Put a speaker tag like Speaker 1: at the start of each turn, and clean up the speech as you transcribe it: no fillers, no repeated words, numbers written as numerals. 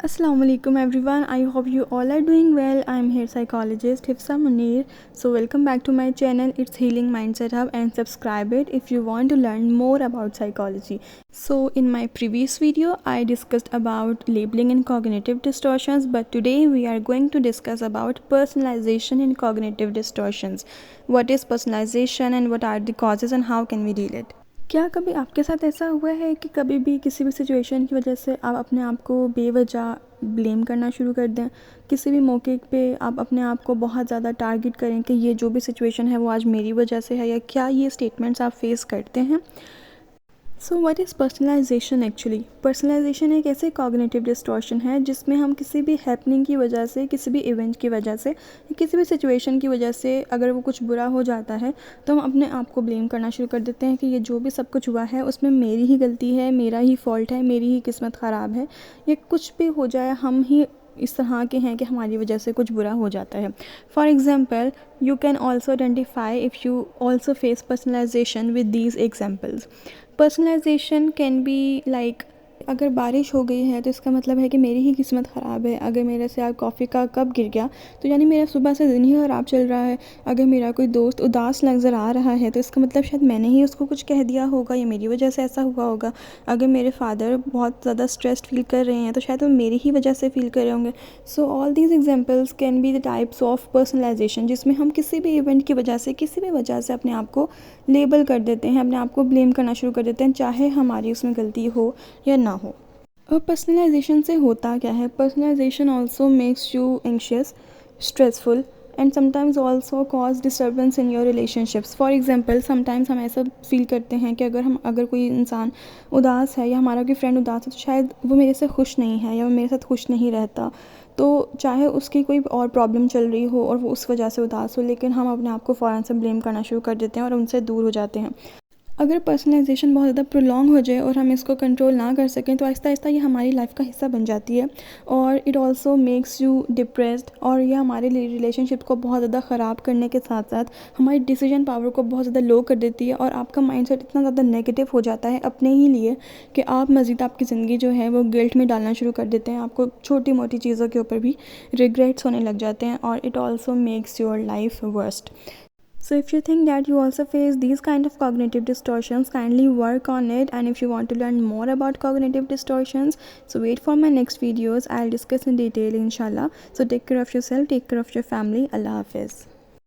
Speaker 1: Assalamu alaikum everyone. I hope you all are doing well. I am here psychologist Hifsa Munir. So welcome back to my channel. It's Healing Mindset Hub and subscribe it if you want to learn more about psychology. So in my previous video I discussed about labeling and cognitive distortions, but today we are going to discuss about personalization in cognitive distortions. What is personalization and what are the causes and how can we deal it? क्या कभी आपके साथ ऐसा हुआ है कि कभी भी किसी भी सिचुएशन की वजह से आप अपने आप को बेवजह ब्लेम करना शुरू कर दें? किसी भी मौके पे आप अपने आप को बहुत ज़्यादा टारगेट करें कि ये जो भी सिचुएशन है वो आज मेरी वजह से है, या क्या ये स्टेटमेंट्स आप फेस करते हैं? So what is personalization actually? Personalization एक ऐसे कॉग्निटिव डिस्टॉर्शन है जिसमें हम किसी भी हैपनिंग की वजह से, किसी भी इवेंट की वजह से, किसी भी सिचुएशन की वजह से अगर वो कुछ बुरा हो जाता है तो हम अपने आप को ब्लेम करना शुरू कर देते हैं कि ये जो भी सब कुछ हुआ है उसमें मेरी ही गलती है, मेरा ही फॉल्ट है, मेरी ही किस्मत ख़राब है, ये कुछ भी हो जाए हम ही इस तरह के हैं कि हमारी वजह से कुछ बुरा हो जाता है. For example, you can also identify if you also face personalization with these examples. Personalization can be like, अगर बारिश हो गई है तो इसका मतलब है कि मेरी ही किस्मत ख़राब है. अगर मेरे से आज कॉफ़ी का कप गिर गया तो यानी मेरा सुबह से दिन ही ख़राब चल रहा है. अगर मेरा कोई दोस्त उदास नज़र आ रहा है तो इसका मतलब शायद मैंने ही उसको कुछ कह दिया होगा या मेरी वजह से ऐसा हुआ होगा. अगर मेरे फादर बहुत ज़्यादा स्ट्रेस्ड फील कर रहे हैं तो शायद वो मेरी ही वजह से फील कर रहे होंगे. So all these examples can be the types of personalization, जिसमें हम किसी भी इवेंट की वजह से, किसी भी वजह से अपने आप को लेबल कर देते हैं, अपने आप को ब्लेम करना शुरू कर देते हैं, चाहे हमारी उसमें गलती हो या ना हो. और पर्सनलाइजेशन से होता क्या है? Personalization also makes you anxious, stressful and sometimes also cause disturbance in your relationships. For example, sometimes हम ऐसा फील करते हैं कि अगर कोई इंसान उदास है या हमारा कोई फ्रेंड उदास है तो शायद वो मेरे से खुश नहीं है या वो मेरे साथ खुश नहीं रहता. तो चाहे उसकी कोई और प्रॉब्लम चल रही हो और वो उस वजह से उदास हो, लेकिन हम अपने आप को फ़ौरन से ब्लेम करना शुरू कर देते हैं और उनसे दूर हो जाते हैं. अगर पर्सनलाइजेशन बहुत ज़्यादा प्रोलॉन्ग हो जाए और हम इसको कंट्रोल ना कर सकें तो आहिस्ता आहिस्ता ये हमारी लाइफ का हिस्सा बन जाती है और it also makes you depressed, और ये हमारे रिलेशनशिप को बहुत ज़्यादा ख़राब करने के साथ साथ हमारी डिसीजन पावर को बहुत ज़्यादा लो कर देती है. और आपका माइंडसेट इतना ज़्यादा नेगेटिव हो जाता है अपने ही लिए कि आप मज़ीद आपकी ज़िंदगी जो है वो गिल्ट में डालना शुरू कर देते हैं. आपको छोटी मोटी चीज़ों के ऊपर भी रिग्रेट्स होने लग जाते हैं और it also makes your life worst. So if you think that you also face these kind of cognitive distortions, kindly work on it. And if you want to learn more about cognitive distortions, so wait for my next videos. I'll discuss in detail inshallah. So take care of yourself, take care of your family. Allah Hafiz.